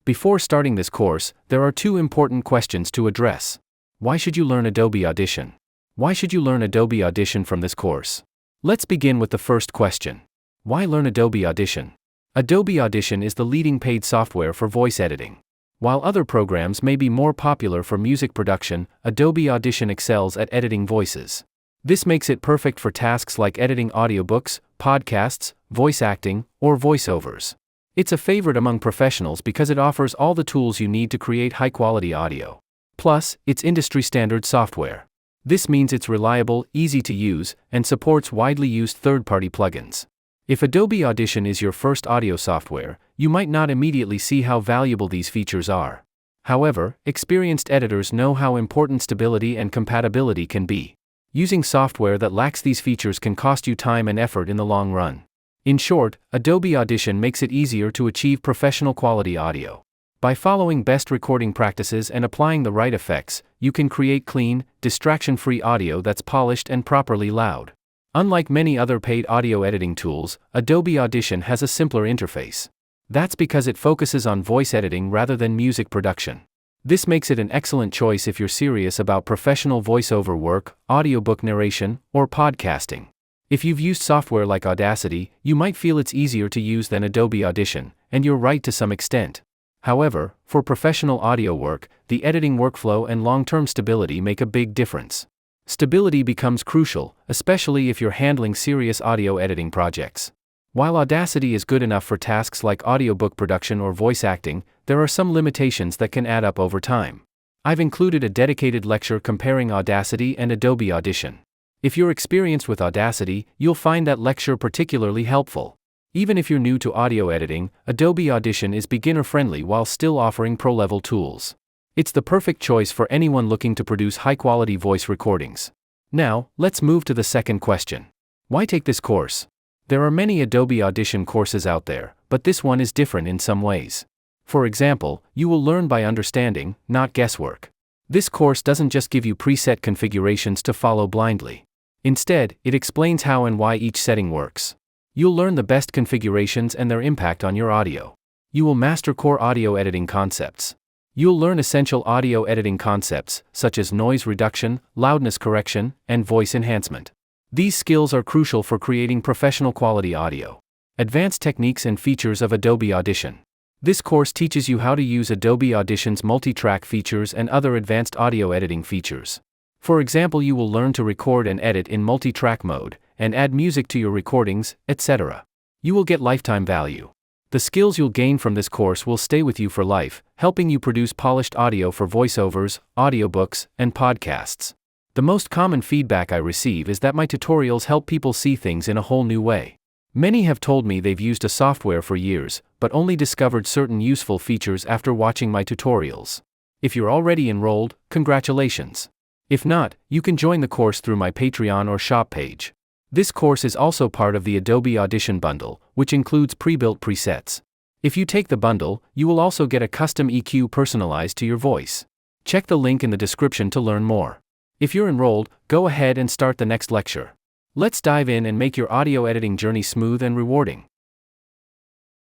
Before starting this course, there are two important questions to address. Why should you learn Adobe Audition? Why should you learn Adobe Audition from this course? Let's begin with the first question. Why learn Adobe Audition? Adobe Audition is the leading paid software for voice editing. While other programs may be more popular for music production, Adobe Audition excels at editing voices. This makes it perfect for tasks like editing audiobooks, podcasts, voice acting, or voiceovers. It's a favorite among professionals because it offers all the tools you need to create high-quality audio. Plus, it's industry-standard software. This means it's reliable, easy to use, and supports widely used third-party plugins. If Adobe Audition is your first audio software, you might not immediately see how valuable these features are. However, experienced editors know how important stability and compatibility can be. Using software that lacks these features can cost you time and effort in the long run. In short, Adobe Audition makes it easier to achieve professional quality audio. By following best recording practices and applying the right effects, you can create clean, distraction-free audio that's polished and properly loud. Unlike many other paid audio editing tools, Adobe Audition has a simpler interface. That's because it focuses on voice editing rather than music production. This makes it an excellent choice if you're serious about professional voiceover work, audiobook narration, or podcasting. If you've used software like Audacity, you might feel it's easier to use than Adobe Audition, and you're right to some extent. However, for professional audio work, the editing workflow and long-term stability make a big difference. Stability becomes crucial, especially if you're handling serious audio editing projects. While Audacity is good enough for tasks like audiobook production or voice acting, there are some limitations that can add up over time. I've included a dedicated lecture comparing Audacity and Adobe Audition. If you're experienced with Audacity, you'll find that lecture particularly helpful. Even if you're new to audio editing, Adobe Audition is beginner-friendly while still offering pro-level tools. It's the perfect choice for anyone looking to produce high-quality voice recordings. Now, let's move to the second question. Why take this course? There are many Adobe Audition courses out there, but this one is different in some ways. For example, you will learn by understanding, not guesswork. This course doesn't just give you preset configurations to follow blindly. Instead, it explains how and why each setting works. You'll learn the best configurations and their impact on your audio. You will master core audio editing concepts. You'll learn essential audio editing concepts, such as noise reduction, loudness correction, and voice enhancement. These skills are crucial for creating professional quality audio. Advanced techniques and features of Adobe Audition. This course teaches you how to use Adobe Audition's multi-track features and other advanced audio editing features. For example, you will learn to record and edit in multi-track mode, and add music to your recordings, etc. You will get lifetime value. The skills you'll gain from this course will stay with you for life, helping you produce polished audio for voiceovers, audiobooks, and podcasts. The most common feedback I receive is that my tutorials help people see things in a whole new way. Many have told me they've used a software for years, but only discovered certain useful features after watching my tutorials. If you're already enrolled, congratulations. If not, you can join the course through my Patreon or shop page. This course is also part of the Adobe Audition bundle, which includes pre-built presets. If you take the bundle, you will also get a custom EQ personalized to your voice. Check the link in the description to learn more. If you're enrolled, go ahead and start the next lecture. Let's dive in and make your audio editing journey smooth and rewarding.